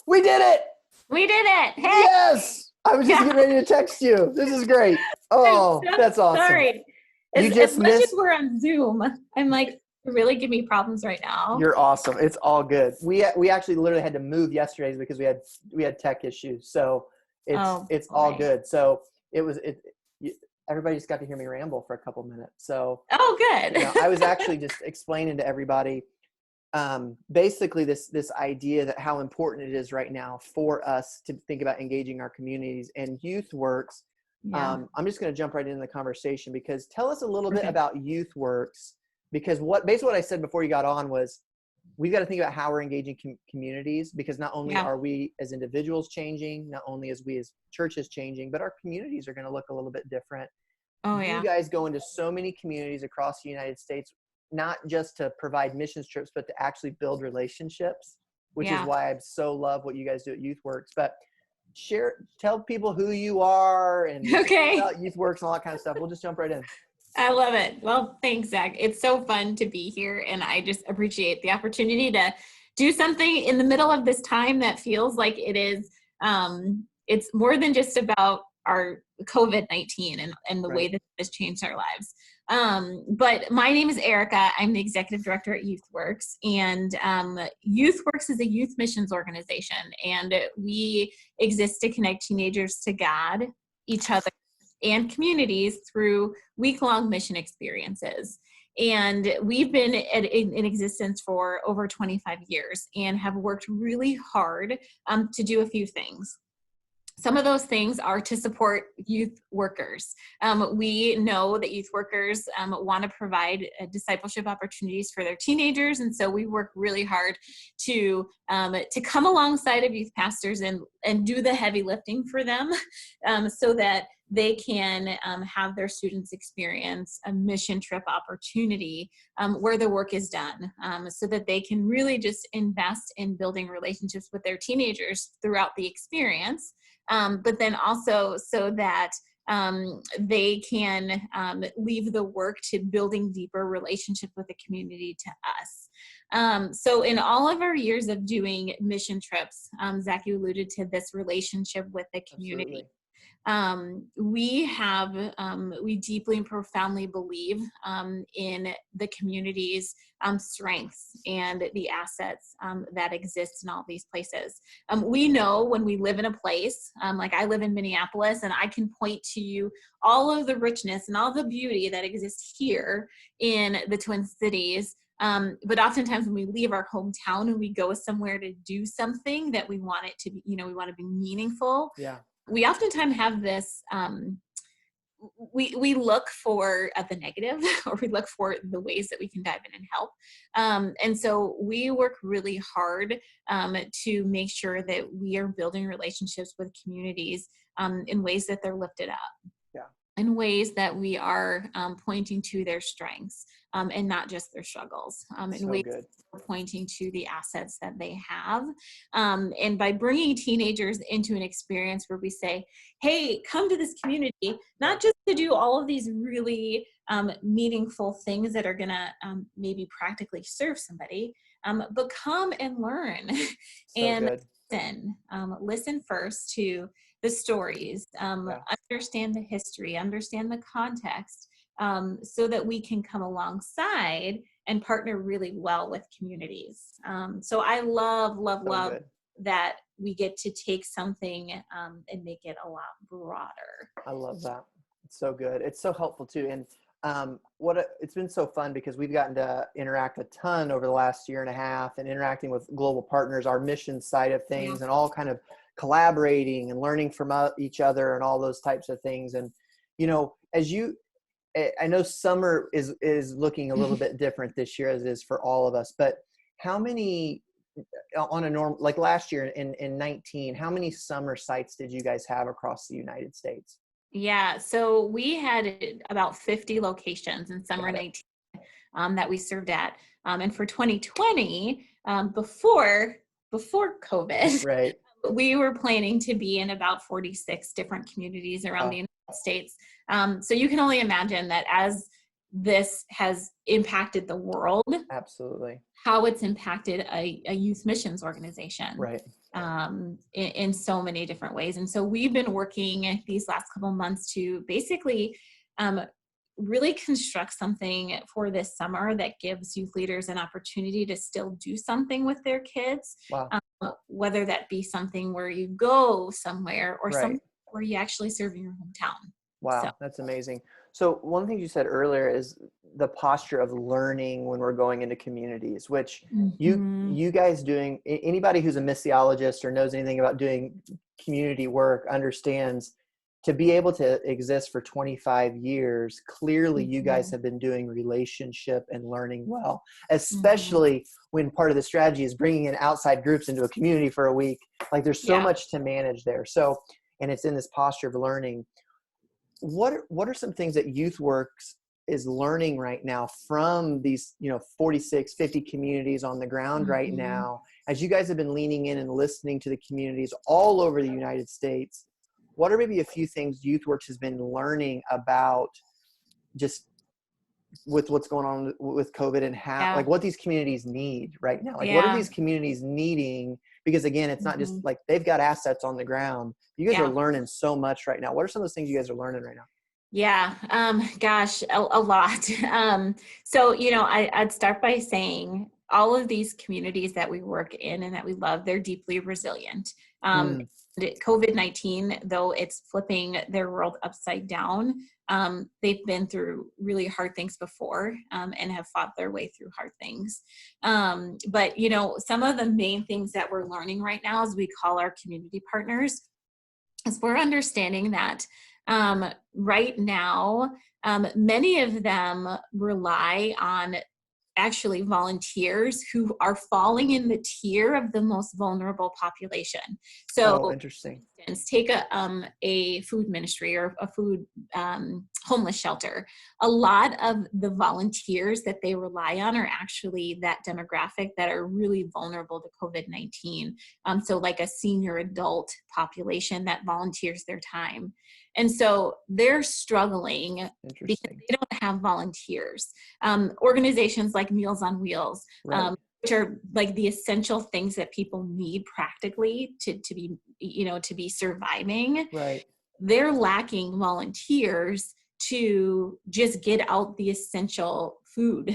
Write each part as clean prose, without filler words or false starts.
We did it. We did it. Hey. Yes. I was just getting ready to text you. This is great. Oh, that's awesome. Sorry. You just as much missed. as we're on Zoom, I'm like, really give me problems right now. You're awesome. It's all good. We actually literally had to move yesterday because we had tech issues. So it's all good. So everybody just got to hear me ramble for a couple minutes. So good. I was actually just explaining to everybody basically this idea that how important it is right now for us to think about engaging our communities, and YouthWorks. Yeah. I'm just going to jump right into the conversation, because tell us a little bit about YouthWorks, because basically what I said before you got on was we've got to think about how we're engaging communities, because not only are we as individuals changing, not only as we as churches changing, but our communities are going to look a little bit different. You guys go into so many communities across the United States, not just to provide missions trips, but to actually build relationships, which is why I so love what you guys do at YouthWorks. But tell people who you are and about YouthWorks and all that kind of stuff. We'll just jump right in. I love it. Well, thanks, Zach. It's so fun to be here, and I just appreciate the opportunity to do something in the middle of this time that feels like it is, it's more than just about our COVID-19 and the way that this changed our lives. But my name is Erica. I'm the executive director at YouthWorks, and YouthWorks is a youth missions organization, and we exist to connect teenagers to God, each other, and communities through week-long mission experiences. And we've been in existence for over 25 years and have worked really hard to do a few things. Some of those things are to support youth workers. We know that youth workers want to provide discipleship opportunities for their teenagers, and so we work really hard to come alongside of youth pastors and do the heavy lifting for them, so that they can have their students experience a mission trip opportunity where the work is done, so that they can really just invest in building relationships with their teenagers throughout the experience. But then also so that they can leave the work to building deeper relationship with the community to us. So in all of our years of doing mission trips, Zach, you alluded to this relationship with the community. Absolutely. We deeply and profoundly believe in the community's strengths and the assets that exist in all these places. We know when we live in a place, like I live in Minneapolis, and I can point to you all of the richness and all the beauty that exists here in the Twin Cities. But oftentimes when we leave our hometown and we go somewhere to do something that we want it to be, we want to be meaningful. Yeah. We oftentimes have this, we look for the negative, or we look for the ways that we can dive in and help. And so we work really hard to make sure that we are building relationships with communities in ways that they're lifted up. In ways that we are pointing to their strengths and not just their struggles. In ways that we're pointing to the assets that they have. And by bringing teenagers into an experience where we say, hey, come to this community, not just to do all of these really meaningful things that are gonna maybe practically serve somebody, but come and learn. And listen first to the stories, understand the history, understand the context, so that we can come alongside and partner really well with communities. So I love that we get to take something and make it a lot broader. I love that. It's so good. It's so helpful too. And it's been so fun because we've gotten to interact a ton over the last year and a half, and interacting with global partners, our mission side of things, and all kind of collaborating and learning from each other and all those types of things. And, I know summer is looking a little bit different this year as it is for all of us, but how many on a normal, like last year in 19, how many summer sites did you guys have across the United States? Yeah, so we had about 50 locations in summer 19 that we served at. And for 2020, before COVID, we were planning to be in about 46 different communities around the United States. So you can only imagine that as this has impacted the world, absolutely, how it's impacted a youth missions organization. Right. in so many different ways. And so we've been working these last couple months to basically really construct something for this summer that gives youth leaders an opportunity to still do something with their kids. Wow. Whether that be something where you go somewhere or Right. something where you actually serve in your hometown. Wow, So. that's amazing. So one thing you said earlier is the posture of learning when we're going into communities, which you guys doing, anybody who's a missiologist or knows anything about doing community work understands to be able to exist for 25 years, clearly you guys have been doing relationship and learning well, especially when part of the strategy is bringing in outside groups into a community for a week. Like there's so much to manage there. So, and it's in this posture of learning. What are some things that YouthWorks is learning right now from these, 46, 50 communities on the ground right now, as you guys have been leaning in and listening to the communities all over the United States? What are maybe a few things YouthWorks has been learning about just with what's going on with COVID and how, like what these communities need right now? Like what are these communities needing? Because again, it's not just like they've got assets on the ground. You guys are learning so much right now. What are some of those things you guys are learning right now? Yeah. Gosh, a lot. So, I'd start by saying all of these communities that we work in and that we love, they're deeply resilient. COVID-19, though it's flipping their world upside down, they've been through really hard things before, and have fought their way through hard things. But, some of the main things that we're learning right now as we call our community partners is we're understanding that right now, many of them rely on actually volunteers who are falling in the tier of the most vulnerable population. So, interesting. for instance, take a food ministry or a food homeless shelter. A lot of the volunteers that they rely on are actually that demographic that are really vulnerable to COVID-19. So like a senior adult population that volunteers their time. And so they're struggling because they don't have volunteers. Organizations like Meals on Wheels, which are like the essential things that people need practically to be surviving. Right. They're lacking volunteers to just get out the essential food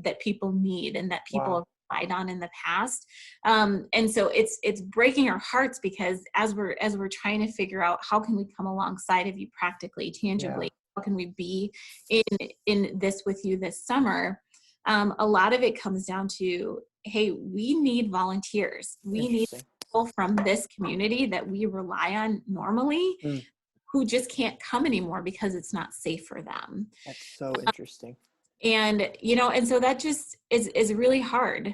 that people need and that people have relied on in the past. And so it's breaking our hearts because as we're trying to figure out how can we come alongside of you practically, tangibly, how can we be in this with you this summer? A lot of it comes down to, hey, we need volunteers. We need people from this community that we rely on normally who just can't come anymore because it's not safe for them. That's so interesting. And, and so that just is really hard.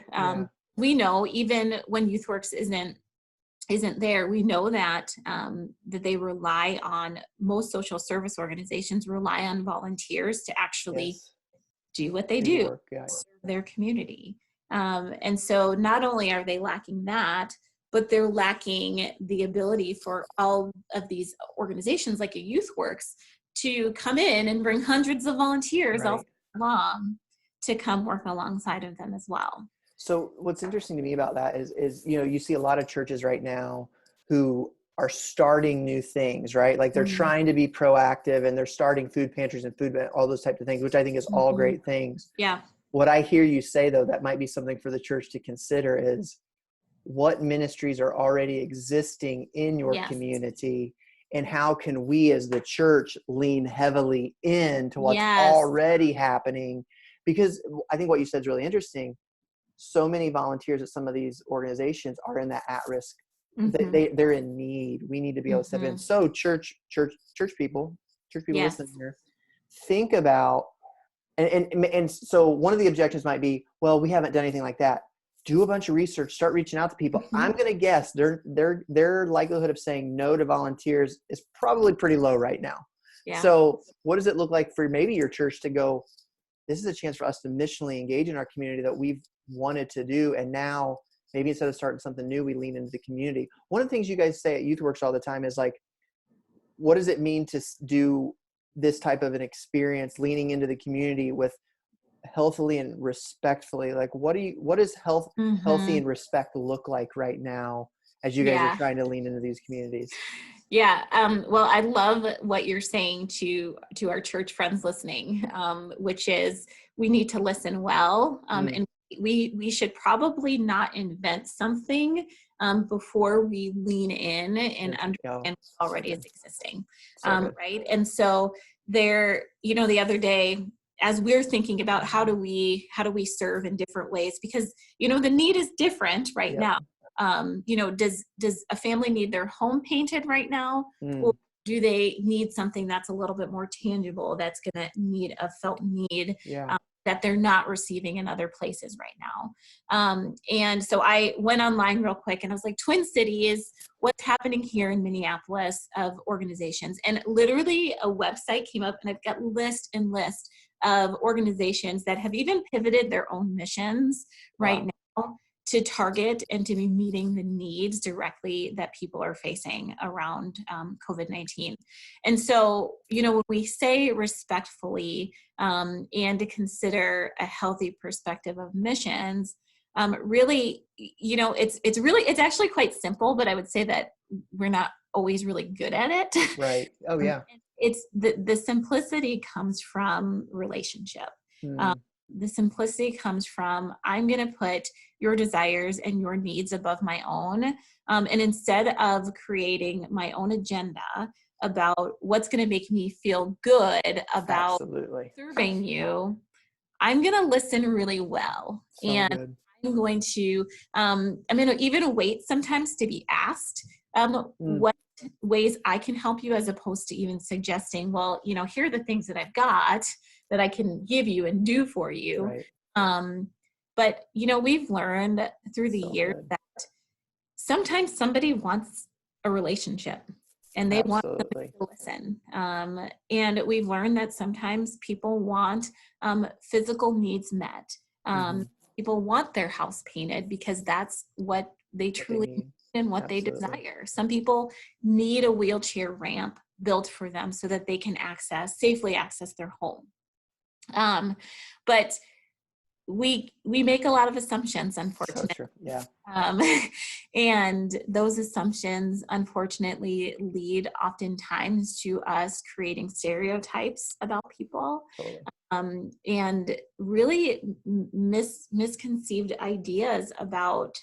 We know even when YouthWorks isn't there, we know that that they rely on, most social service organizations rely on volunteers to actually do what they do, serve their community. And so not only are they lacking that, but they're lacking the ability for all of these organizations like a YouthWorks to come in and bring hundreds of volunteers all along to come work alongside of them as well. So what's interesting to me about that is you see a lot of churches right now who are starting new things, right? Like they're trying to be proactive and they're starting food pantries and all those types of things, which I think is all great things. Yeah. What I hear you say though, that might be something for the church to consider is what ministries are already existing in your community and how can we as the church lean heavily into what's already happening? Because I think what you said is really interesting. So many volunteers at some of these organizations are in that at-risk. They're in need. We need to be able to step in. So church people listening here, think about, and so one of the objections might be, well, we haven't done anything like that. Do a bunch of research, start reaching out to people. I'm going to guess their likelihood of saying no to volunteers is probably pretty low right now. So what does it look like for maybe your church to go, this is a chance for us to missionally engage in our community that we've wanted to do. And now maybe instead of starting something new, we lean into the community. One of the things you guys say at YouthWorks all the time is like, what does it mean to do this type of an experience, leaning into the community with healthily and respectfully? Like, what does healthy and respect look like right now as you guys are trying to lean into these communities? Yeah. Well, I love what you're saying to our church friends listening, which is we need to listen well. And we should probably not invent something before we lean in and understand what already is existing. Right. And so there, the other day, as we're thinking about how do we serve in different ways, because, the need is different right now. Does a family need their home painted right now? Or do they need something that's a little bit more tangible, that's going to need a felt need that they're not receiving in other places right now? And so I went online real quick and I was like, Twin Cities, what's happening here in Minneapolis of organizations? And literally a website came up, and I've got list of organizations that have even pivoted their own missions right now to target and to be meeting the needs directly that people are facing around COVID-19. And so, when we say respectfully and to consider a healthy perspective of missions, really, it's actually quite simple, but I would say that we're not always really good at it. Right. Oh yeah. It's the simplicity comes from relationship. The simplicity comes from, I'm going to put your desires and your needs above my own. And instead of creating my own agenda about what's going to make me feel good about serving you, I'm going to listen really well. I'm going to even wait sometimes to be asked what ways I can help you, as opposed to even suggesting, well, here are the things that I've got that I can give you and do for you. Right. But, we've learned through the years that sometimes somebody wants a relationship and they want somebody to listen. And we've learned that sometimes people want physical needs met. People want their house painted because that's what they truly need and what they desire. Some people need a wheelchair ramp built for them so that they can safely access their home. But we make a lot of assumptions, unfortunately. And those assumptions, unfortunately, lead oftentimes to us creating stereotypes about people, and really misconceived ideas about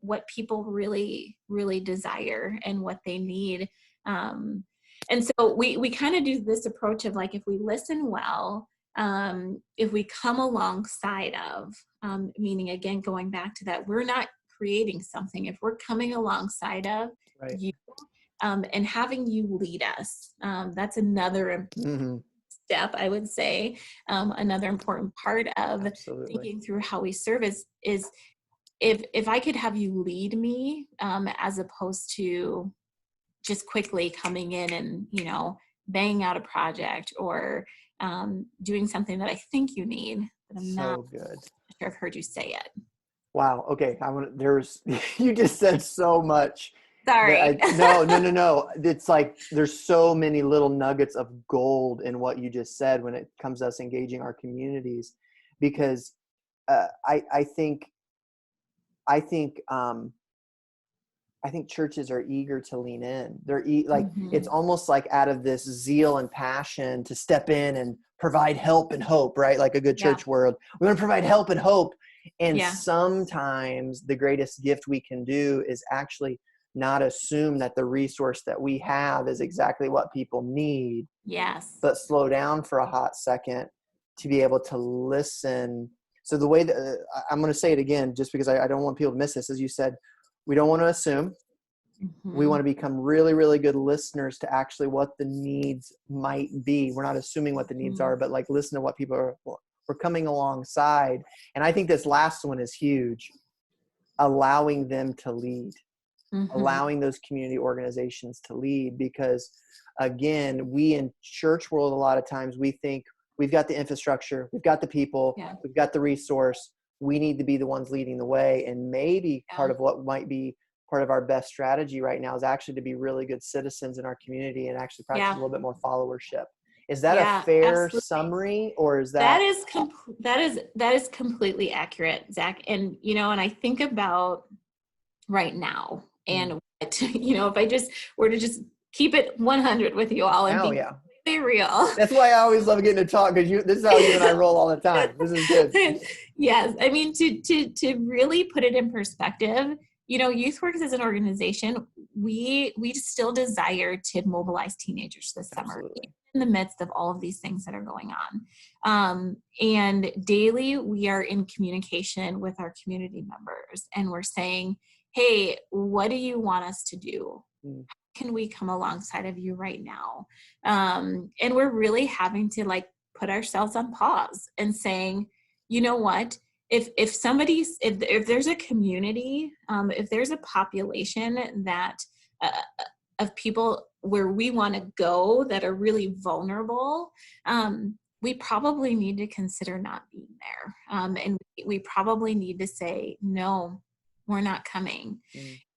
what people really, really desire and what they need. And so we kind of do this approach of like, if we listen well, if we come alongside of, meaning again, going back to that, we're not creating something. If we're coming alongside of you and having you lead us, that's another step, I would say. Another important part of thinking through how we serve is if I could have you lead me, as opposed to just quickly coming in and, banging out a project or doing something that I think you need, but I'm not sure I've heard you say it. Wow. Okay. You just said so much. Sorry. No. It's like, there's so many little nuggets of gold in what you just said when it comes to us engaging our communities, because I think churches are eager to lean in. They're it's almost like out of this zeal and passion to step in and provide help and hope, right? Like a good church world. We're going to provide help and hope. And sometimes the greatest gift we can do is actually not assume that the resource that we have is exactly what people need. Yes. But slow down for a hot second to be able to listen. So the way that I'm going to say it again, just because I don't want people to miss this, as you said, we don't want to assume. We want to become really, really good listeners to actually what the needs might be. We're not assuming what the needs are, but like listen to what people are. We're coming alongside. And I think this last one is huge. Allowing them to lead, allowing those community organizations to lead, because again, we in church world, a lot of times we think we've got the infrastructure, we've got the people, we've got the resource. We need to be the ones leading the way. And maybe part of what might be part of our best strategy right now is actually to be really good citizens in our community and actually practice a little bit more followership. Is that a fair summary, or is that? That is completely accurate, Zach. And, and I think about right now, And what, if I just were to just keep it 100 with you all and be completely real. That's why I always love getting to talk, because this is how you and I roll all the time. This is good. Yes. I mean, to really put it in perspective, YouthWorks as an organization, we still desire to mobilize teenagers this summer in the midst of all of these things that are going on. And daily we are in communication with our community members, and we're saying, hey, what do you want us to do? How can we come alongside of you right now? And we're really having to put ourselves on pause and saying, you know what? If there's a community, if there's a population that of people where we want to go that are really vulnerable, we probably need to consider not being there. And we probably need to say, no, we're not coming.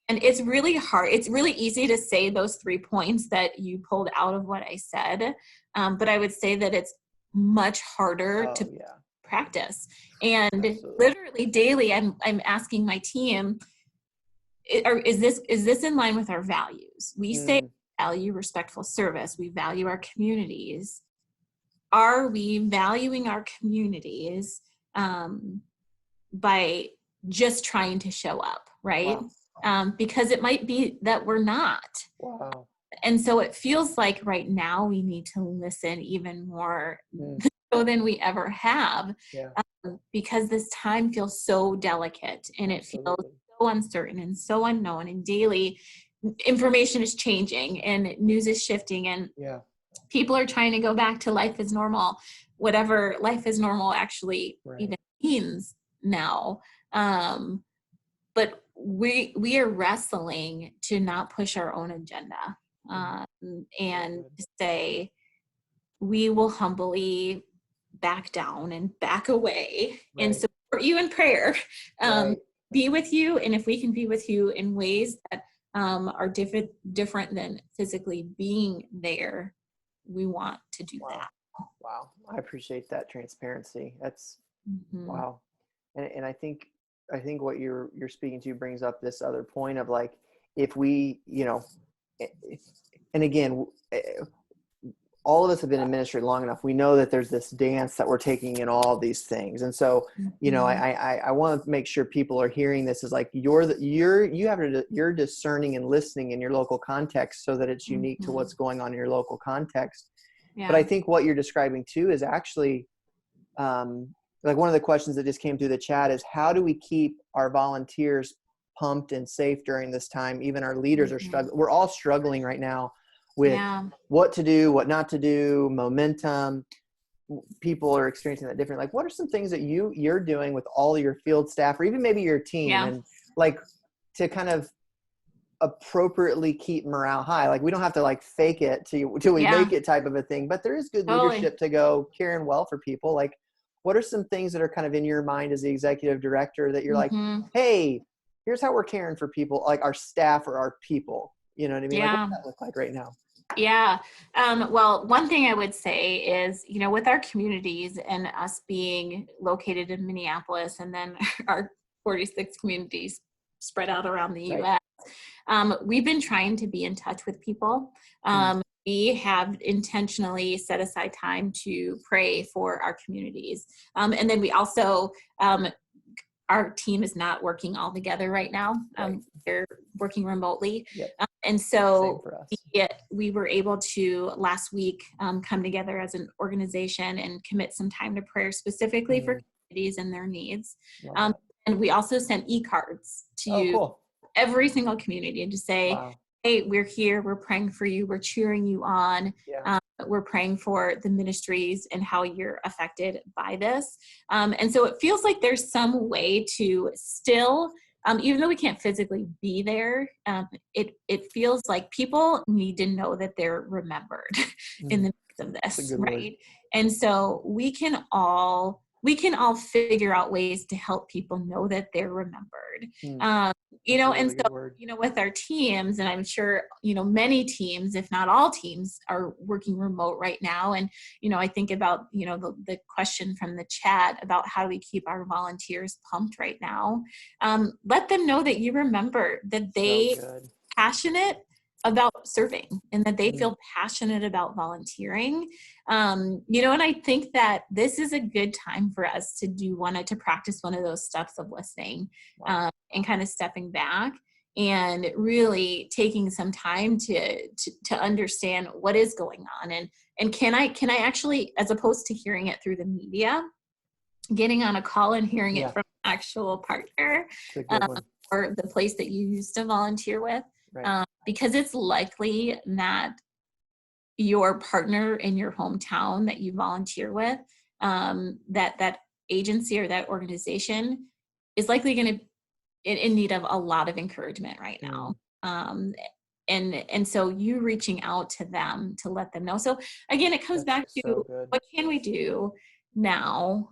And it's really hard. It's really easy to say those 3 points that you pulled out of what I said. But I would say that it's much harder to practice. And literally daily, I'm asking my team, is this in line with our values? We say we value respectful service. We value our communities. Are we valuing our communities by just trying to show up, right? Wow. Because it might be that we're not. Wow. And so it feels like right now we need to listen even more so than we ever have, because this time feels so delicate, and it feels so uncertain and so unknown, and daily information is changing and news is shifting, and people are trying to go back to life as normal, whatever life as normal actually even means now. But we are wrestling to not push our own agenda, and to say we will humbly back down and back away and support you in prayer, be with you. And if we can be with you in ways that are different than physically being there, we want to do that. Wow. I appreciate that transparency. That's wow. And I think what you're speaking to brings up this other point of if we, and again, all of us have been in ministry long enough. We know that there's this dance that we're taking in all these things. And so, I want to make sure people are hearing this as you're discerning and listening in your local context so that it's unique to what's going on in your local context. Yeah. But I think what you're describing too is actually, one of the questions that just came through the chat is, how do we keep our volunteers pumped and safe during this time? Even our leaders are struggling. We're all struggling right now with what to do, what not to do, momentum. People are experiencing that differently. What are some things that you're doing with all your field staff, or even maybe your team, and to kind of appropriately keep morale high? We don't have to fake it till we make it type of a thing, but there is good leadership to go caring well for people. What are some things that are kind of in your mind as the executive director that you're hey, here's how we're caring for people, our staff or our people? You know what I mean? Yeah. What does that look like right now? Yeah. Well, one thing I would say is, with our communities and us being located in Minneapolis and then our 46 communities spread out around the U.S., we've been trying to be in touch with people. We have intentionally set aside time to pray for our communities. And then we also, our team is not working all together right now. They're working remotely. Yep. And so we were able to last week come together as an organization and commit some time to prayer specifically for communities and their needs. And we also sent e-cards to every single community and to say, hey, we're here, we're praying for you, we're cheering you on. We're praying for the ministries and how you're affected by this. And so it feels like there's some way to still, even though we can't physically be there, it feels like people need to know that they're remembered in the midst of this, right? Word. And so we can all figure out ways to help people know that they're remembered. you know, That's a and really so, good word. you know, with our teams, and I'm sure, you know, many teams, if not all teams, are working remote right now. And, you know, I think about, you know, the question from the chat about how do we keep our volunteers pumped right now. Let them know that you remember that they So good. passionate about serving and that they feel passionate about volunteering. You know, and I think that this is a good time for us to practice one of those steps of listening, and kind of stepping back and really taking some time to understand what is going on. And can I actually, as opposed to hearing it through the media, getting on a call and hearing it from an actual partner, or the place that you used to volunteer with, because it's likely that your partner in your hometown that you volunteer with, that agency or that organization is likely going to in need of a lot of encouragement right now. And so you reaching out to them to let them know. So again, it comes back to what can we do now?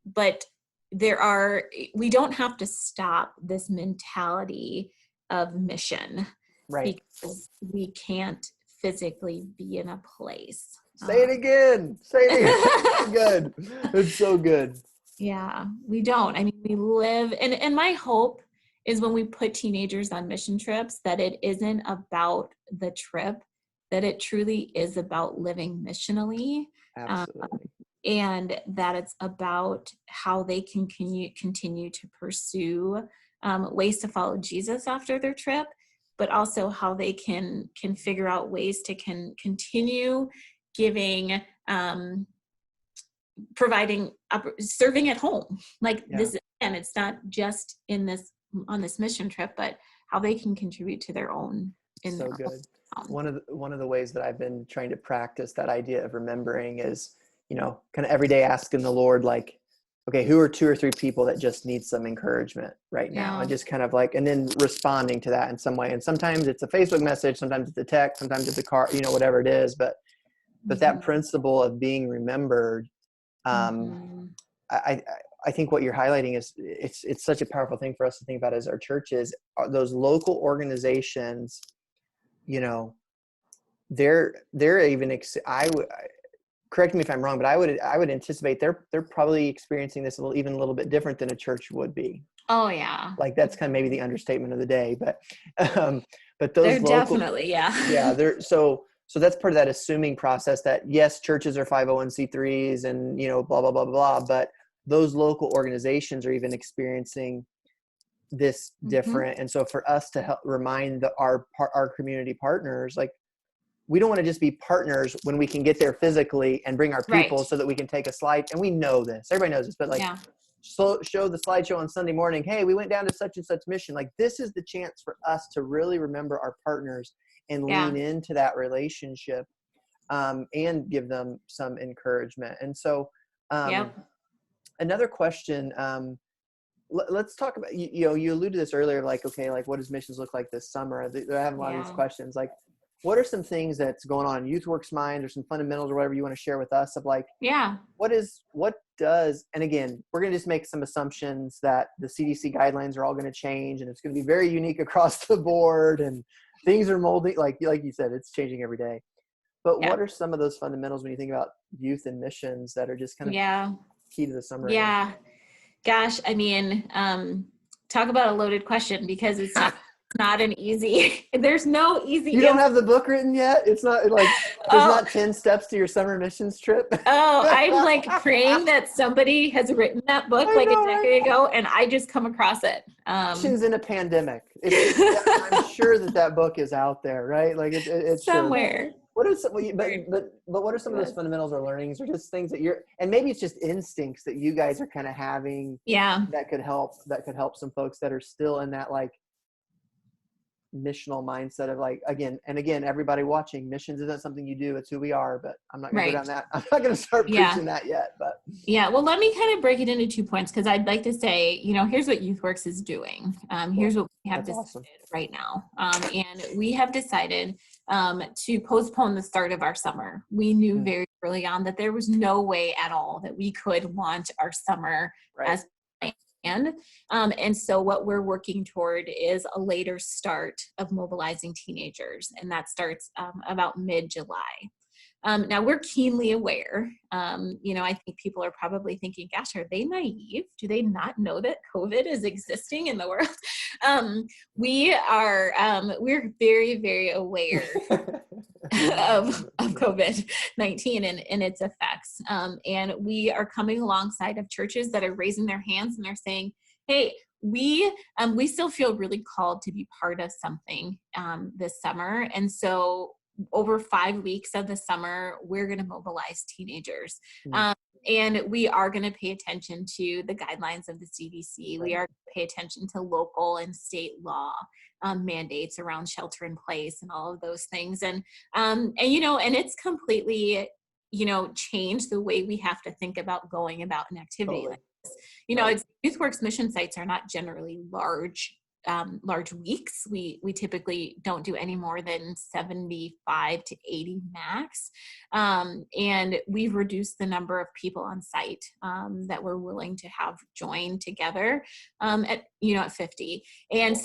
But we don't have to stop this mentality of mission, because we can't physically be in a place. Say it again. It's good. It's so good. Yeah, we don't. I mean, we live, and my hope is when we put teenagers on mission trips, that it isn't about the trip, that it truly is about living missionally. Absolutely. And that it's about how they can continue to pursue ways to follow Jesus after their trip, but also how they can figure out ways to continue giving, providing, serving at home. Like this, and it's not just on this mission trip, but how they can contribute to their own. So good. One of the ways that I've been trying to practice that idea of remembering is, you know, kind of every day asking the Lord, like, okay, who are 2 or 3 people that just need some encouragement right now? And just kind of like, and then responding to that in some way. And sometimes it's a Facebook message, sometimes it's a text, sometimes it's a car, you know, whatever it is. But that principle of being remembered, I think what you're highlighting is it's such a powerful thing for us to think about as our churches. Those local organizations, you know, they're even, correct me if I'm wrong, but I would anticipate they're probably experiencing this even a little bit different than a church would be. Oh yeah. Like that's kind of maybe the understatement of the day, but those they're local, definitely, they're so that's part of that assuming process that yes, churches are 501c3s and, you know, blah, blah, blah, blah, but those local organizations are even experiencing this different. And so for us to help remind our community partners, like, we don't want to just be partners when we can get there physically and bring our people so that we can take a slide. And we know this, everybody knows this, but like show the slideshow on Sunday morning. Hey, we went down to such and such mission. Like this is the chance for us to really remember our partners and lean into that relationship, and give them some encouragement. And so another question, let's talk about, you know, you alluded to this earlier, like, okay, like what does missions look like this summer? They're having a lot of these questions. Like, what are some things that's going on in YouthWorks mind, or some fundamentals or whatever you want to share with us of like, what does, and again, we're going to just make some assumptions that the CDC guidelines are all going to change and it's going to be very unique across the board and things are molding, like you said, it's changing every day. But what are some of those fundamentals when you think about youth and missions that are just kind of key to the summer? Gosh, I mean, talk about a loaded question, because it's not an easy, there's no easy You don't have the book written yet? It's not like, there's not 10 steps to your summer missions trip? I'm like praying that somebody has written that book a decade ago and I just come across it. Missions in a pandemic. I'm sure that book is out there, right? Like it's somewhere. What are some, but what are some of those fundamentals or learnings, or just things that and maybe it's just instincts that you guys are kind of having that could help some folks that are still in that like missional mindset of like, again, everybody watching, missions isn't something you do, it's who we are. But I'm not going to go down that. I'm not going to start preaching that yet, but well, let me kind of break it into 2 points, because I'd like to say, you know, here's what YouthWorks is doing. Here's what we have decided right now. And we have decided to postpone the start of our summer. We knew very early on that there was no way at all that we could launch our summer as planned. And so what we're working toward is a later start of mobilizing teenagers, and that starts about mid-July. Now we're keenly aware, I think people are probably thinking, gosh, are they naive? Do they not know that COVID is existing in the world? We're very, very aware of COVID-19 and its effects. And we are coming alongside of churches that are raising their hands and they're saying, hey, we still feel really called to be part of something this summer. And so over 5 weeks of the summer, we're going to mobilize teenagers. And we are going to pay attention to the guidelines of the CDC. Right. We are going to pay attention to local and state law mandates around shelter in place and all of those things. And it's completely, changed the way we have to think about going about an activity. Totally. Like this. Right. YouthWorks mission sites are not generally large weeks. We typically don't do any more than 75 to 80 max. And we've reduced the number of people on site that we're willing to have join together at 50. And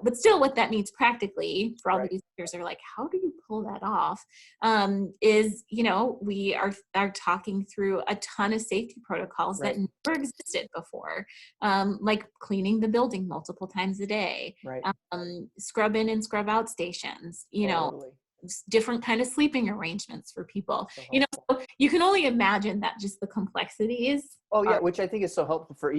but still what that means practically for all right. these years are like, how do you pull that off? We are talking through a ton of safety protocols right. that never existed before, like cleaning the building multiple times a day, right. Scrub in and scrub out stations, totally. Different kind of sleeping arrangements for people, so you can only imagine that just the complexities. Oh yeah, which I think is so helpful for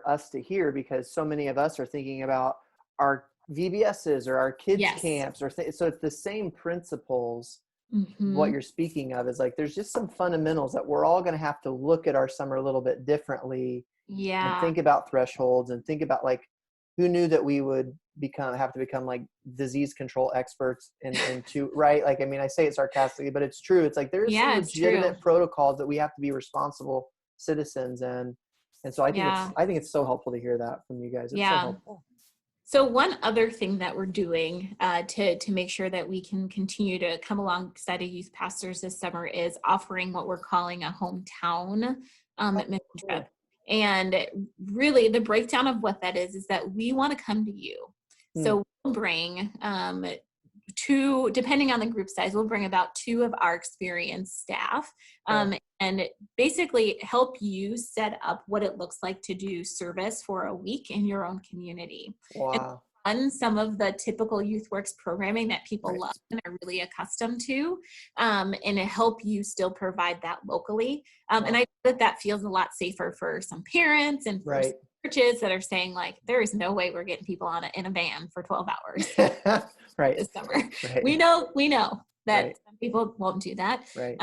us to hear, because so many of us are thinking about our VBSs or our kids yes. camps so it's the same principles. Mm-hmm. What you're speaking of is like, there's just some fundamentals that we're all going to have to look at our summer a little bit differently. Yeah. And think about thresholds and think about like, who knew that we would have to become like disease control experts and to right. Like, I mean, I say it sarcastically, but it's true. It's like, there's some legitimate protocols that we have to be responsible citizens. And so I think it's so helpful to hear that from you guys. It's so helpful. So one other thing that we're doing to make sure that we can continue to come alongside of youth pastors this summer is offering what we're calling a hometown mission trip. And really the breakdown of what that is that we want to come to you. So we'll bring depending on the group size, we'll bring about 2 of our experienced staff and basically help you set up what it looks like to do service for a week in your own community. Wow. And some of the typical YouthWorks programming that people right. love and are really accustomed to, and to help you still provide that locally. And I know that feels a lot safer for some parents and for right. churches that are saying like, there is no way we're getting people in a van for 12 hours right. this summer. Right. We know that right. some people won't do that. Right.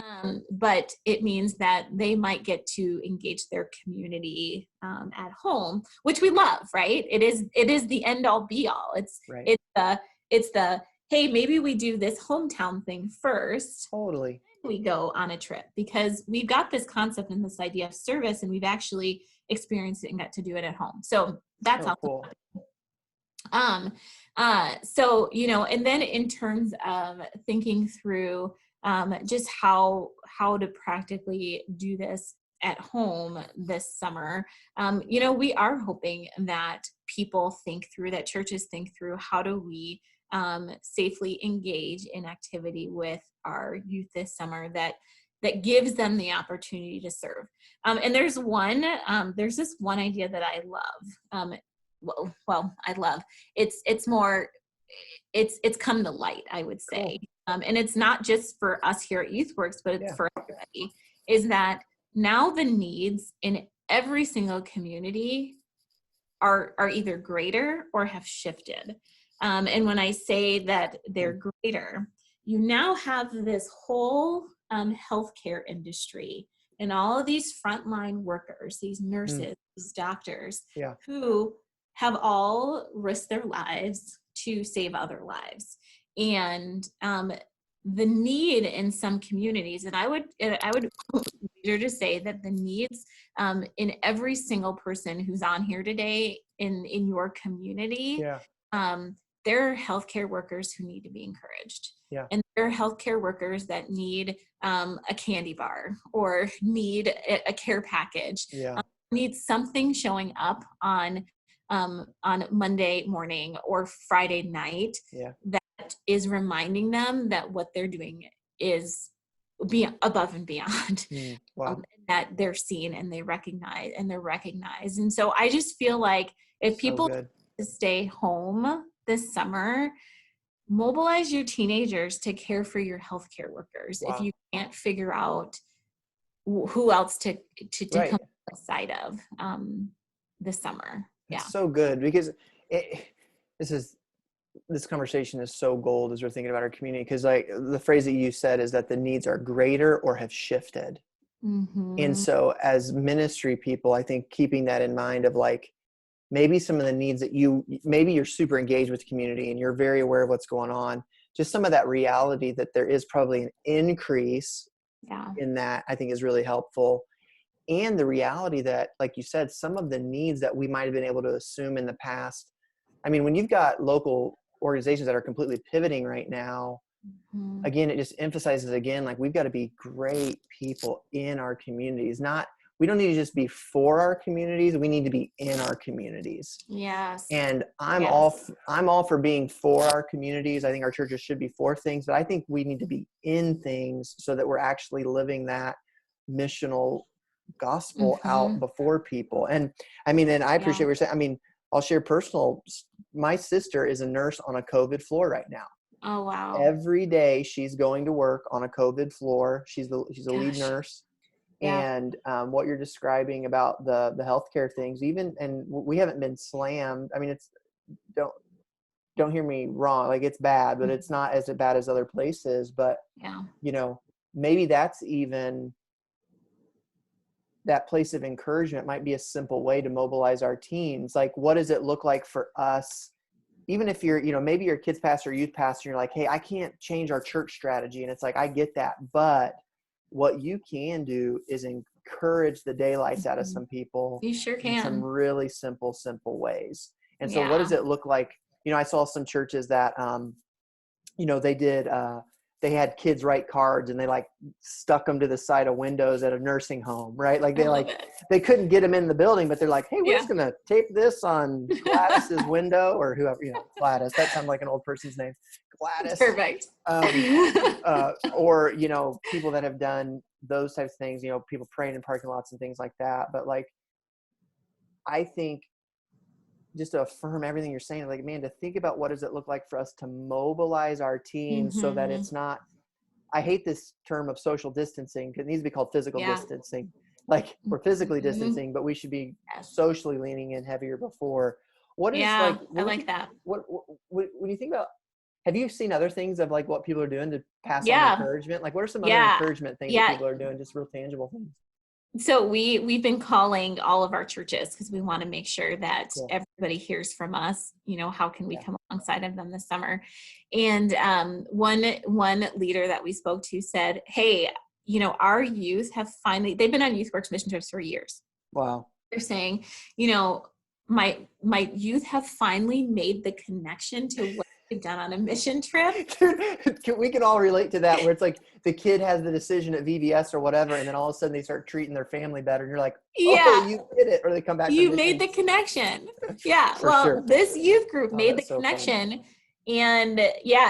But it means that they might get to engage their community at home, which we love, right? It is the end all be all. It's the hey, maybe we do this hometown thing first. Totally. We go on a trip, because we've got this concept and this idea of service, and we've actually experienced it and got to do it at home. So that's also cool. And then in terms of thinking through just how to practically do this at home this summer, we are hoping that churches think through how do we safely engage in activity with our youth this summer that gives them the opportunity to serve. And there's this one idea that I love. I love it's come to light, I would say. Cool. And it's not just for us here at YouthWorks, but it's for everybody, is that now the needs in every single community are either greater or have shifted. And when I say that they're greater, you now have this whole healthcare industry and all of these frontline workers, these nurses, these doctors, who have all risked their lives to save other lives. And the need in some communities, and I would venture to say that the needs in every single person who's on here today in your community, there are healthcare workers who need to be encouraged. Yeah. And there are healthcare workers that need a candy bar or need a care package. Yeah. needs something showing up on Monday morning or Friday night that is reminding them that what they're doing is above and beyond. Wow. That they're seen and they're recognized. And so I just feel like if people stay home this summer, mobilize your teenagers to care for your healthcare workers. If you can't figure out who else to come outside of this summer. It's so good, because this conversation is so gold as we're thinking about our community, because like the phrase that you said is that the needs are greater or have shifted. And so as ministry people, I think keeping that in mind of like, maybe some of the needs that maybe you're super engaged with the community and you're very aware of what's going on, just some of that reality that there is probably an increase in that, I think is really helpful. And the reality that, like you said, some of the needs that we might have been able to assume in the past. I mean, when you've got local organizations that are completely pivoting right now, again, it just emphasizes again, like we've got to be great people in our communities. We don't need to just be for our communities. We need to be in our communities. Yes. And I'm all for being for our communities. I think our churches should be for things, but I think we need to be in things so that we're actually living that missional gospel out before people. And I mean, and I appreciate what you're saying. I mean, I'll share my sister is a nurse on a COVID floor right now. Oh, wow. Every day she's going to work on a COVID floor. She's a lead nurse. And what you're describing about the healthcare things, and we haven't been slammed. I mean, don't hear me wrong. Like it's bad, but it's not as bad as other places. But maybe that's even that place of encouragement might be a simple way to mobilize our teens. Like, what does it look like for us? Even if you're, maybe your kids pastor or youth pastor, and you're like, hey, I can't change our church strategy. And it's like, I get that. But what you can do is encourage the daylights out of some people. You sure can. In some really simple ways. And so what does it look like? I saw some churches that, they had kids write cards and they like stuck them to the side of windows at a nursing home, right? Like they couldn't get them in the building, but they're like, hey, we're just going to tape this on Gladys's window, or whoever, Gladys, that sounds like an old person's name. Gladys. Perfect. Or, people that have done those types of things, people praying in parking lots and things like that. But like, I think just to affirm everything you're saying, like, man, to think about what does it look like for us to mobilize our teams so that it's not, I hate this term of social distancing, because it needs to be called physical distancing. Like we're physically distancing, but we should be socially leaning in heavier before. What is I like that. What when you think about, have you seen other things of like what people are doing to pass on encouragement? Like what are some other encouragement things that people are doing, just real tangible things? So we've been calling all of our churches because we want to make sure that everybody hears from us. How can we come alongside of them this summer? And one leader that we spoke to said, hey, our youth have they've been on YouthWorks mission trips for years. Wow. They're saying, my youth have finally made the connection to what they've done on a mission trip. Dude, we can all relate to that, where it's like the kid has the decision at VBS or whatever, and then all of a sudden they start treating their family better, and you're like, oh, you did it. Or they come back. You made the connection. Yeah. This youth group made the connection. Funny.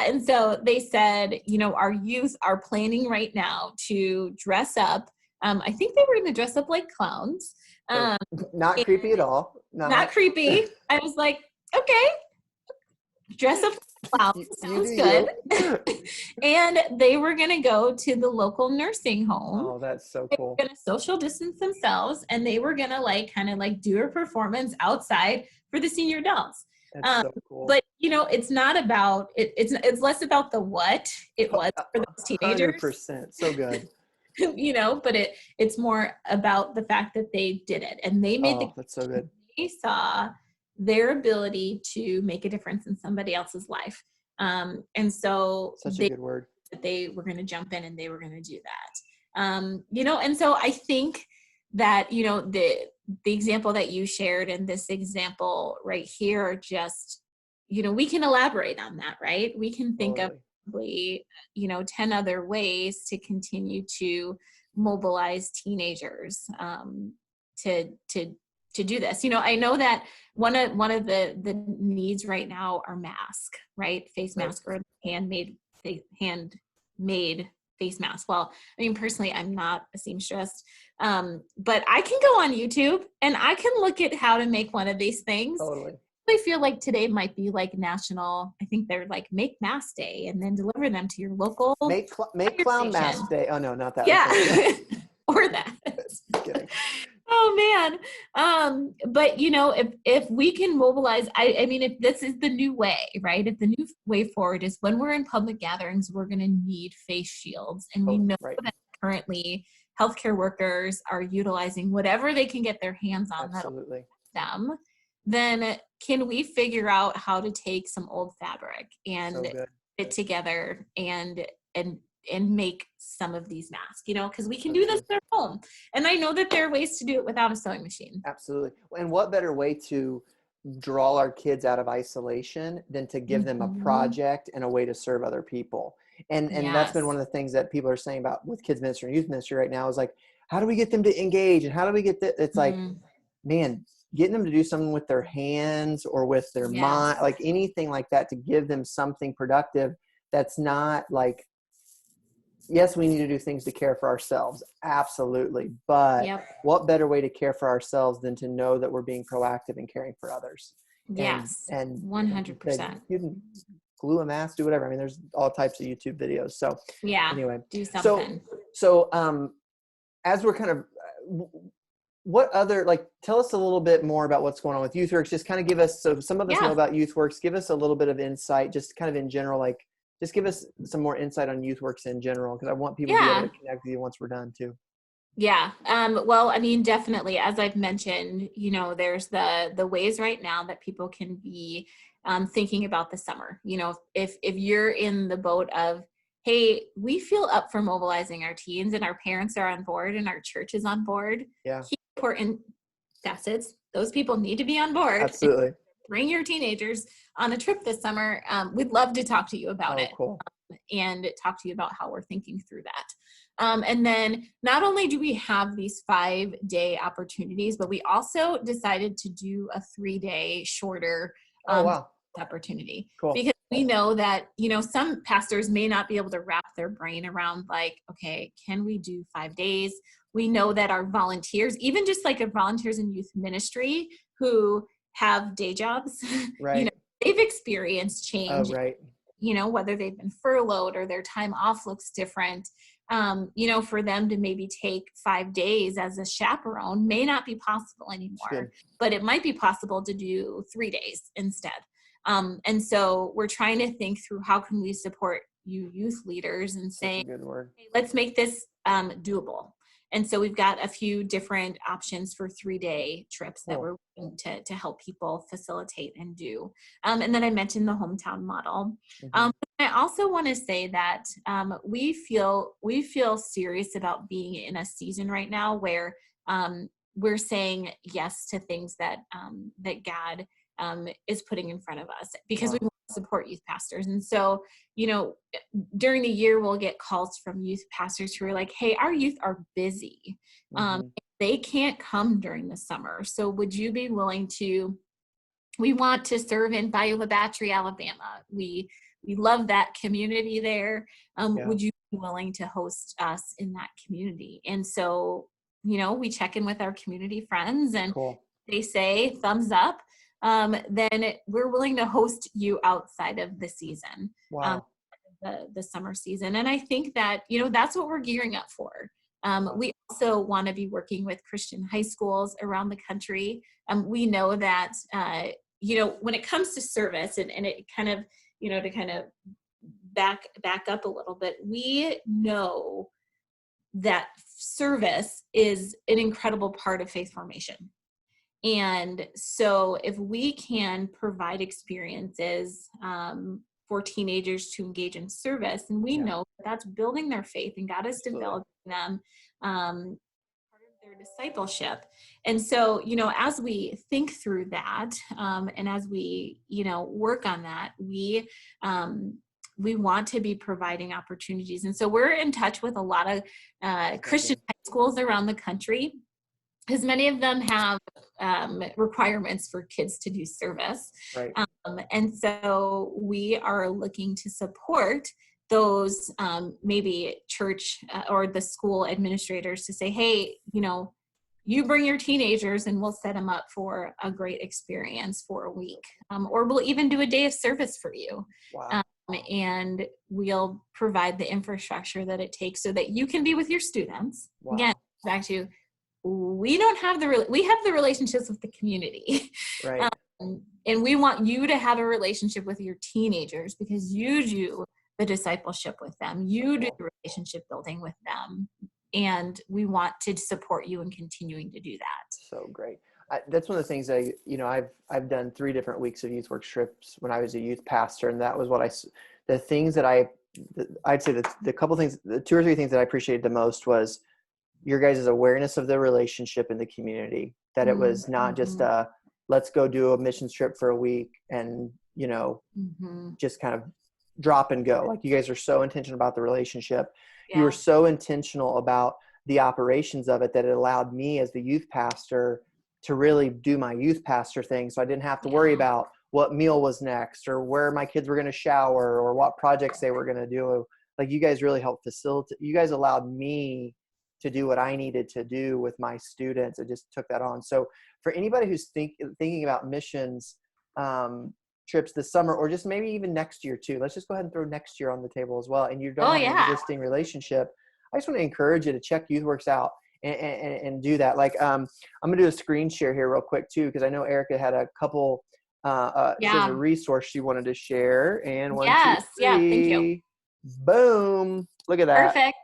And so they said, our youth are planning right now to dress up. I think they were going to dress up like clowns. Not creepy at all. Not creepy. I was like, okay, dress up like clowns. Sounds good. And they were going to go to the local nursing home. Oh, that's so cool. They were going to social distance themselves, and they were going to do a performance outside for the senior adults. That's so cool. But it's not about it. It's less about the what it was for those teenagers. 100%. So good. But it's more about the fact that they did it, and they made that's so good. They saw their ability to make a difference in somebody else's life. And so such a good word. They were going to jump in and they were going to do that. And so I think that, the example that you shared and this example right here are just, we can elaborate on that, right? We can think of probably, 10 other ways to continue to mobilize teenagers to do this. You know, I know that one of the needs right now are mask, right? Face mask or handmade face mask. Well, I mean, personally, I'm not a seamstress, but I can go on YouTube and I can look at how to make one of these things. Totally. I feel like today might be like national, I think they're like Make Mask Day, and then deliver them to your local Make Clown Mask Day. Oh no, not that. Yeah. Or that. Just kidding. Oh man. But you know, if we can mobilize, I mean, if this is the new way, right? If the new way forward is when we're in public gatherings, we're going to need face shields. And we know that currently healthcare workers are utilizing whatever they can get their hands on. Absolutely. Them. Then can we figure out how to take some old fabric and put it together and make some of these masks, you know, because we can do this at home. And I know that there are ways to do it without a sewing machine. Absolutely. And what better way to draw our kids out of isolation than to give them a project and a way to serve other people? And that's been one of the things that people are saying about with kids ministry and youth ministry right now is like, how do we get them to engage? And how do we get that? It's like, man, getting them to do something with their hands or with their mind, like anything like that, to give them something productive. That's not like, yes, we need to do things to care for ourselves. Absolutely. But what better way to care for ourselves than to know that we're being proactive and caring for others? Yes. And 100%. You can glue a mask, do whatever. I mean, there's all types of YouTube videos. So anyway, do something. So as we're kind of, what other, like, tell us a little bit more about what's going on with YouthWorks. Just kind of give us, so some of us know about YouthWorks, give us a little bit of insight, just kind of in general, like, just give us some more insight on YouthWorks in general, because I want people to be able to connect with you once we're done too. Yeah. Well, I mean, definitely, as I've mentioned, you know, there's the ways right now that people can be thinking about the summer. You know, if you're in the boat of, hey, we feel up for mobilizing our teens and our parents are on board and our church is on board. Key important facets. Those people need to be on board. Absolutely. Bring your teenagers on a trip this summer. We'd love to talk to you about it. Cool. And talk to you about how we're thinking through that. And then not only do we have these 5-day opportunities, but we also decided to do a 3-day shorter opportunity. Cool. Because we know that, you know, some pastors may not be able to wrap their brain around like, okay, can we do 5 days? We know that our volunteers, even just like our volunteers in youth ministry who have day jobs, you know, they've experienced change, you know, whether they've been furloughed or their time off looks different. You know, for them to maybe take 5 days as a chaperone may not be possible anymore, but it might be possible to do 3 days instead. And so we're trying to think through how can we support you youth leaders and saying, hey, let's make this doable. And so we've got a few different options for 3-day trips that we're going to help people facilitate and do. And then I mentioned the hometown model. I also want to say that we feel serious about being in a season right now where we're saying yes to things that that God is putting in front of us because we want to support youth pastors. And so, you know, during the year, we'll get calls from youth pastors who are like, hey, our youth are busy. They can't come during the summer. So would you be willing to, we want to serve in Bayou La Battery, Alabama. We love that community there. Would you be willing to host us in that community? And so, you know, we check in with our community friends and they say thumbs up. Then we're willing to host you outside of the season, the summer season. And I think that, you know, that's what we're gearing up for. We also want to be working with Christian high schools around the country. We know that, you know, when it comes to service and it kind of, you know, to kind of back up a little bit, we know that service is an incredible part of faith formation. And so if we can provide experiences for teenagers to engage in service, and we know that's building their faith and God is developing them part of their discipleship. And so, you know, as we think through that and as we, you know, work on that, we want to be providing opportunities. And so we're in touch with a lot of Christian high schools around the country. because many of them have requirements for kids to do service. Right. And so we are looking to support those maybe church or the school administrators to say, hey, you bring your teenagers and we'll set them up for a great experience for a week. Or we'll even do a day of service for you. Wow. And we'll provide the infrastructure that it takes so that you can be with your students. Wow. Again, back to, we have the relationships with the community. Right. And we want you to have a relationship with your teenagers because you do the discipleship with them. You do the relationship building with them. And we want to support you in continuing to do that. So great. That's one of the things I've done 3 different weeks of youth work trips when I was a youth pastor. And that was the things that I'd say that the 2 or 3 things that I appreciated the most was your guys' awareness of the relationship in the community, that it was not just let's go do a missions trip for a week and, just kind of drop and go. Like, you guys are so intentional about the relationship. Yeah. You were so intentional about the operations of it that it allowed me as the youth pastor to really do my youth pastor thing. So I didn't have to worry about what meal was next or where my kids were going to shower or what projects they were going to do. Like, you guys really helped facilitate. You guys allowed me to do what I needed to do with my students. I just took that on. So for anybody who's thinking about missions trips this summer, or just maybe even next year too, let's just go ahead and throw next year on the table as well. And you don't have an existing relationship, I just want to encourage you to check YouthWorks out and do that. Like, I'm going to do a screen share here real quick too, because I know Erica had a couple, she has a resource she wanted to share. And 1, 2, 3, thank you. Boom. Look at that. Perfect.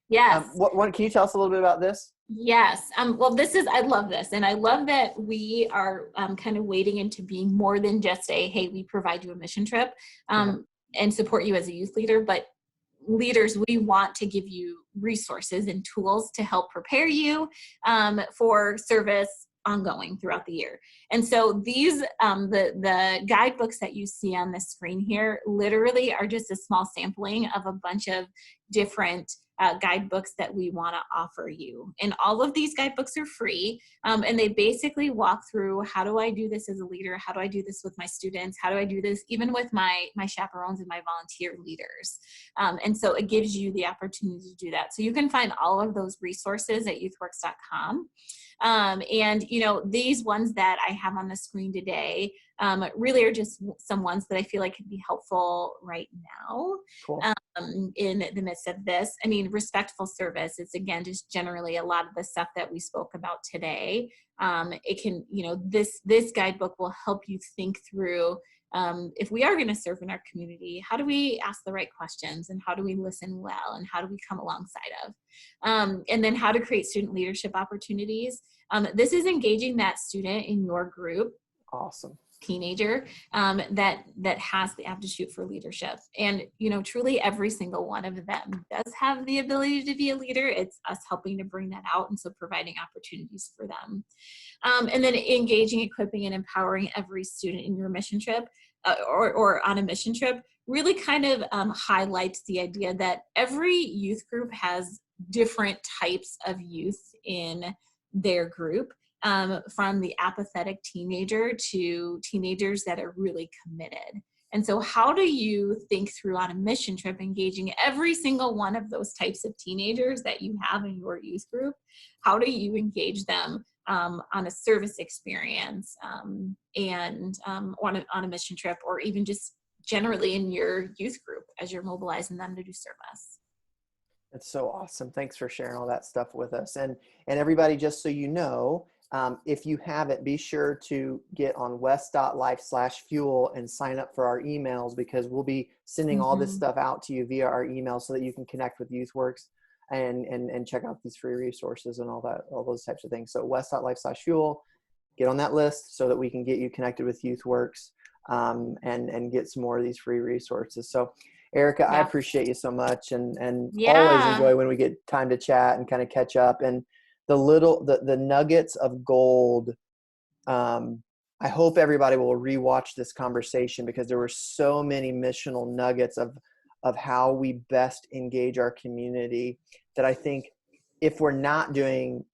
Yes. What can you tell us a little bit about this? Yes. Well, I love this. And I love that we are kind of wading into being more than just hey, we provide you a mission trip and support you as a youth leader, but leaders, we want to give you resources and tools to help prepare you for service ongoing throughout the year. And so these, the guidebooks that you see on the screen here literally are just a small sampling of a bunch of different guidebooks that we want to offer you. And all of these guidebooks are free. And they basically walk through, how do I do this as a leader? How do I do this with my students? How do I do this even with my chaperones and my volunteer leaders? And so it gives you the opportunity to do that. So you can find all of those resources at youthworks.com. And, these ones that I have on the screen today really are just some ones that I feel like could be helpful right now. Cool. In the midst of this. I mean, respectful service, it's again, just generally a lot of the stuff that we spoke about today. It can, this guidebook will help you think through if we are going to serve in our community, how do we ask the right questions and how do we listen well and how do we come alongside of? And then how to create student leadership opportunities. This is engaging that student in your group. Awesome. Teenager that has the aptitude for leadership. And, truly every single one of them does have the ability to be a leader. It's us helping to bring that out. And so providing opportunities for them. And then engaging, equipping, and empowering every student in your mission trip or on a mission trip really kind of highlights the idea that every youth group has different types of youth in their group. From the apathetic teenager to teenagers that are really committed. And so how do you think through on a mission trip, engaging every single one of those types of teenagers that you have in your youth group? How do you engage them on a service experience and on a mission trip, or even just generally in your youth group as you're mobilizing them to do service? That's so awesome. Thanks for sharing all that stuff with us. And everybody, just so you know, if you haven't, be sure to get on west.life/fuel and sign up for our emails, because we'll be sending all this stuff out to you via our email so that you can connect with YouthWorks and check out these free resources and all those types of things. So west.life/fuel, get on that list so that we can get you connected with YouthWorks and get some more of these free resources. So Erica, I appreciate you so much and always enjoy when we get time to chat and kind of catch up. And the nuggets of gold. I hope everybody will rewatch this conversation, because there were so many missional nuggets of how we best engage our community that I think if we're not doing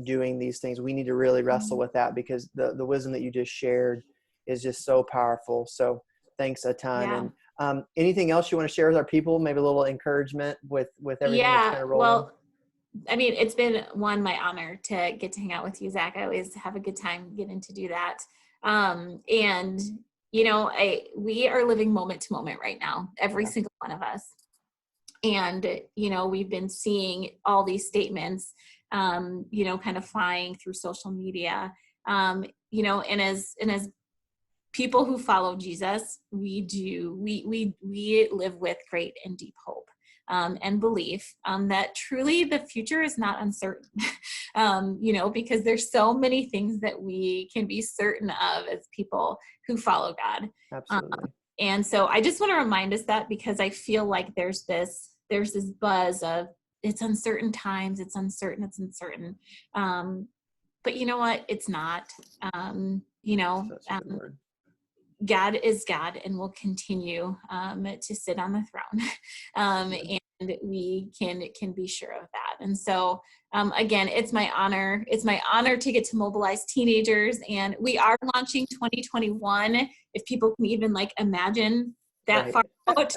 doing these things. We need to really wrestle with that, because the wisdom that you just shared is just so powerful. So thanks a ton. Yeah. And anything else you want to share with our people? Maybe a little encouragement with everything that's kind of rolling? Well, I mean, it's been my honor to get to hang out with you, Zach. I always have a good time getting to do that. And you know, we are living moment to moment right now, every single one of us. And, you know, we've been seeing all these statements, you know, kind of flying through social media, you know, and as people who follow Jesus, we live with great and deep hope. And belief that truly the future is not uncertain, you know, because there's so many things that we can be certain of as people who follow God. Absolutely. And so I just want to remind us that, because I feel like there's this buzz of it's uncertain times, it's uncertain. But you know what? It's not. You know, God is God and will continue to sit on the throne. And we can be sure of that. And so, again, it's my honor. It's my honor to get to mobilize teenagers. And we are launching 2021. If people can even like imagine that far out.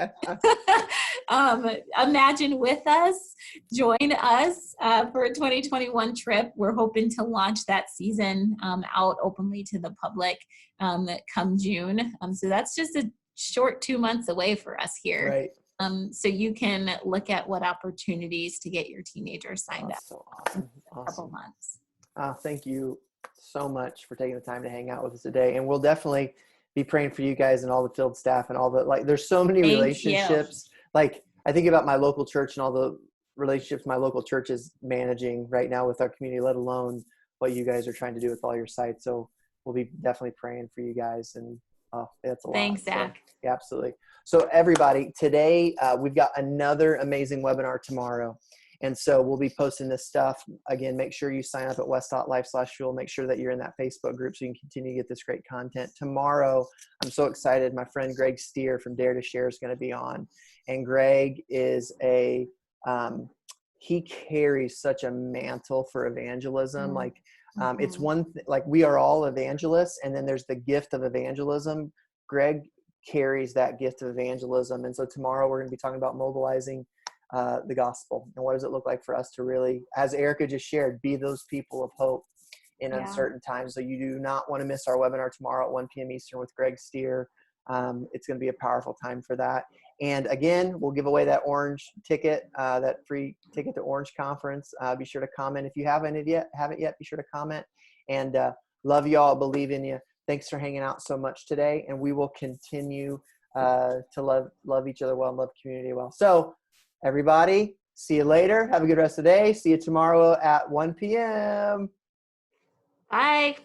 Imagine with us, join us for a 2021 trip. We're hoping to launch that season out openly to the public come June. So that's just a short 2 months away for us here. Right. So you can look at what opportunities to get your teenagers signed up. So awesome. A couple months. Thank you so much for taking the time to hang out with us today. And we'll definitely be praying for you guys and all the field staff and all the, like, there's so many relationships. Like, I think about my local church and all the relationships my local church is managing right now with our community, let alone what you guys are trying to do with all your sites. So we'll be definitely praying for you guys. And it's a lot. Thanks, Zach. So, yeah, absolutely. So everybody, today we've got another amazing webinar tomorrow. And so we'll be posting this stuff. Again, make sure you sign up at west.life/fuel. Make sure that you're in that Facebook group so you can continue to get this great content. Tomorrow, I'm so excited. My friend Greg Steer from Dare to Share is going to be on. And Greg is he carries such a mantle for evangelism. Like, it's like we are all evangelists, and then there's the gift of evangelism. Greg carries that gift of evangelism. And so tomorrow we're going to be talking about mobilizing the gospel, and what does it look like for us to really, as Erica just shared, be those people of hope in uncertain times. So you do not want to miss our webinar tomorrow at 1 p.m. Eastern with Greg Steer. It's going to be a powerful time for that. And again, we'll give away that orange ticket, that free ticket to Orange Conference. Be sure to comment if you haven't yet. Be sure to comment. And love you all. Believe in you. Thanks for hanging out so much today. And we will continue to love each other well and love community well. So everybody, see you later. Have a good rest of the day. See you tomorrow at 1 p.m. Bye.